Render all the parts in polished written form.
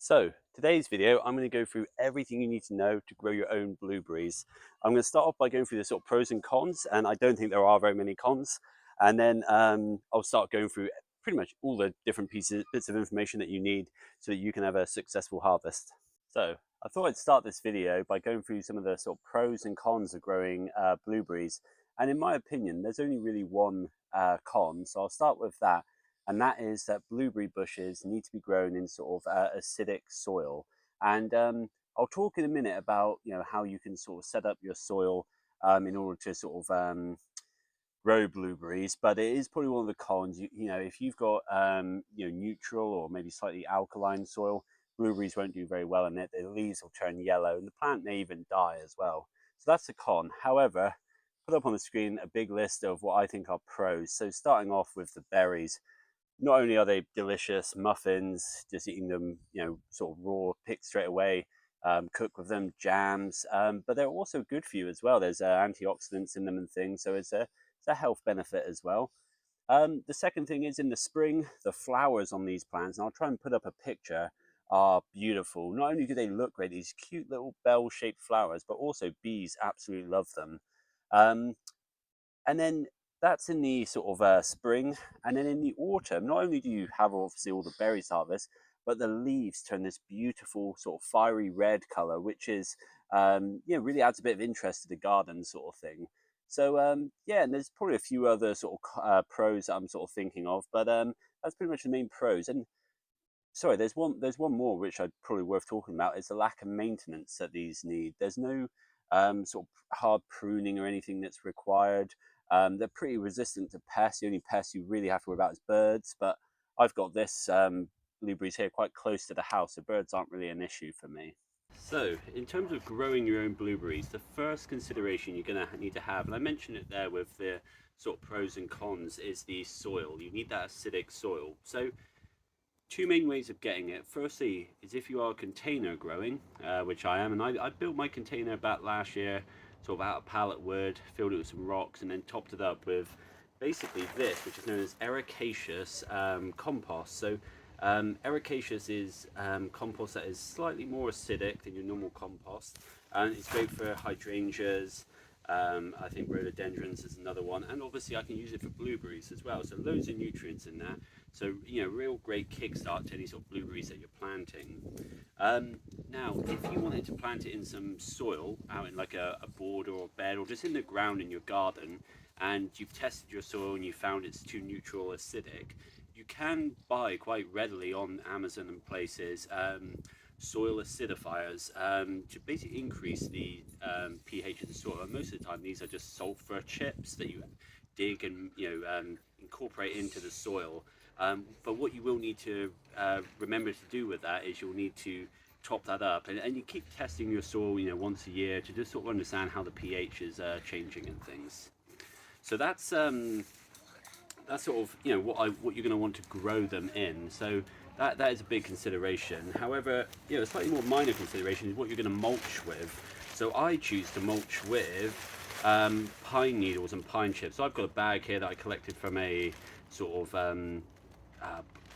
So today's video, I'm going to go through everything you need to know to grow your own blueberries. I'm going to start off by going through the sort of pros and cons, and I don't think there are very many cons. And then I'll start going through pretty much all the different bits of information that you need so that you can have a successful harvest. So I thought I'd start this video by going through some of the sort of pros and cons of growing blueberries. And in my opinion, there's only really one con, so I'll start with that, and that is that blueberry bushes need to be grown in sort of acidic soil. And I'll talk in a minute about how you can sort of set up your soil in order to sort of grow blueberries. But it is probably one of the cons. If you've got neutral or maybe slightly alkaline soil, blueberries won't do very well in it. The leaves will turn yellow, and the plant may even die as well. So that's a con. However, put up on the screen a big list of what I think are pros. So starting off with the berries, not only are they delicious muffins, just eating them, sort of raw, picked straight away, cook with them, jams, but they're also good for you as well. There's antioxidants in them and things, so it's a health benefit as well. The second thing is in the spring, the flowers on these plants, and I'll try and put up a picture, are beautiful. Not only do they look great, these cute little bell-shaped flowers, but also bees absolutely love them. Um, and then that's in the sort of spring, and then in the autumn, not only do you have obviously all the berries harvest, but the leaves turn this beautiful sort of fiery red color, which is really adds a bit of interest to the garden sort of thing. So yeah, and there's probably a few other sort of pros that I'm sort of thinking of, but that's pretty much the main pros. And sorry, there's one more which I'd probably worth talking about, is the lack of maintenance that these need. There's no sort of hard pruning or anything that's required. They're pretty resistant to pests. The only pests you really have to worry about is birds, but I've got this blueberries here quite close to the house, so birds aren't really an issue for me. So, in terms of growing your own blueberries, the first consideration you're going to need to have, and I mentioned it there with the sort of pros and cons, is the soil. You need that acidic soil. So, two main ways of getting it. Firstly, is if you are container growing, which I am, and I built my container back last year, sort of out of pallet wood, filled it with some rocks, and then topped it up with basically this, which is known as ericaceous compost. So ericaceous is compost that is slightly more acidic than your normal compost, and it's great for hydrangeas. I think rhododendrons is another one, and obviously I can use it for blueberries as well. So loads of nutrients in that. So real great kickstart to any sort of blueberries that you're planting. Now, if you wanted to plant it in some soil, out in like a border or bed, or just in the ground in your garden, and you've tested your soil and you found it's too neutral, acidic, you can buy quite readily on Amazon and places soil acidifiers to basically increase the pH of the soil. And most of the time, these are just sulfur chips that you dig and incorporate into the soil. But what you will need to remember to do with that is you'll need to top that up, and you keep testing your soil, once a year to just sort of understand how the pH is changing and things. So that's sort of what you're going to want to grow them in. So that is a big consideration. However, a slightly more minor consideration is what you're going to mulch with. So I choose to mulch with pine needles and pine chips. So I've got a bag here that I collected from a sort of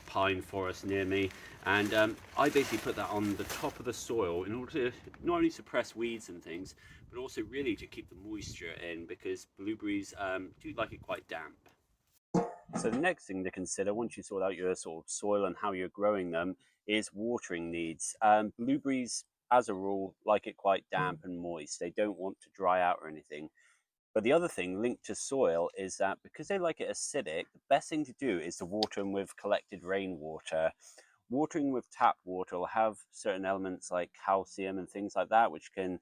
pine forest near me, and I basically put that on the top of the soil in order to not only suppress weeds and things, but also really to keep the moisture in, because blueberries do like it quite damp. So the next thing to consider once you sort out your sort of soil and how you're growing them is watering needs. Blueberries, as a rule, like it quite damp and moist. They don't want to dry out or anything. But the other thing linked to soil is that because they like it acidic, the best thing to do is to water them with collected rainwater. Watering with tap water will have certain elements like calcium and things like that, which can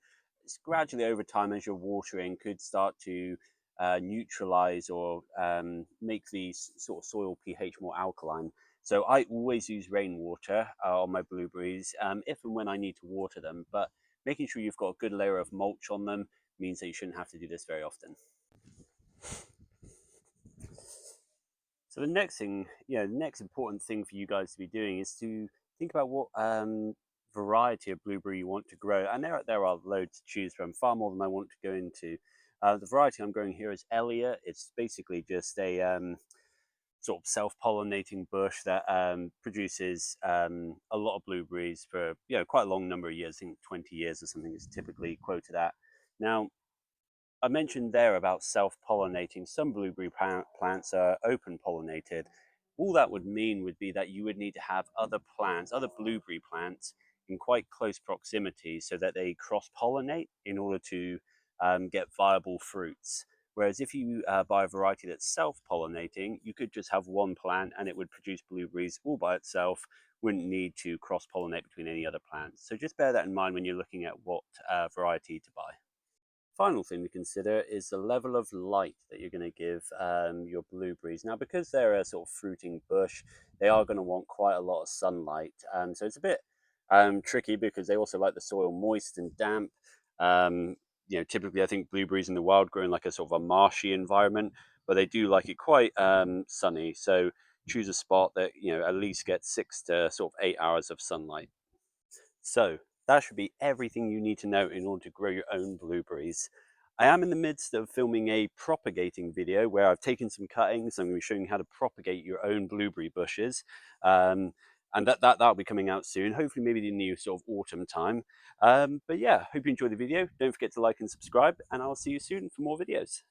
gradually over time as you're watering could start to neutralize or make the sort of soil pH more alkaline. So I always use rainwater on my blueberries if and when I need to water them, but making sure you've got a good layer of mulch on them means that you shouldn't have to do this very often. So the next thing, the next important thing for you guys to be doing is to think about what variety of blueberry you want to grow. And there are loads to choose from, far more than I want to go into. The variety I'm growing here is Elliot. It's basically just a sort of self-pollinating bush that produces a lot of blueberries for quite a long number of years. I think 20 years or something is typically quoted at. Now, I mentioned there about self-pollinating. Some blueberry plants are open pollinated. All that would mean would be that you would need to have other plants, other blueberry plants in quite close proximity so that they cross-pollinate in order to get viable fruits. Whereas if you buy a variety that's self-pollinating, you could just have one plant and it would produce blueberries all by itself, wouldn't need to cross-pollinate between any other plants. So just bear that in mind when you're looking at what variety to buy. Final thing to consider is the level of light that you're going to give your blueberries. Now, because they're a sort of fruiting bush, they are going to want quite a lot of sunlight. So it's a bit tricky because they also like the soil moist and damp. Typically, I think blueberries in the wild grow in like a sort of a marshy environment, but they do like it quite sunny. So choose a spot that at least gets 6 to sort of 8 hours of sunlight. So that should be everything you need to know in order to grow your own blueberries. I am in the midst of filming a propagating video where I've taken some cuttings. I'm going to be showing you how to propagate your own blueberry bushes. And that'll be coming out soon, hopefully maybe in the sort of autumn time. But yeah, hope you enjoyed the video. Don't forget to like and subscribe, and I'll see you soon for more videos.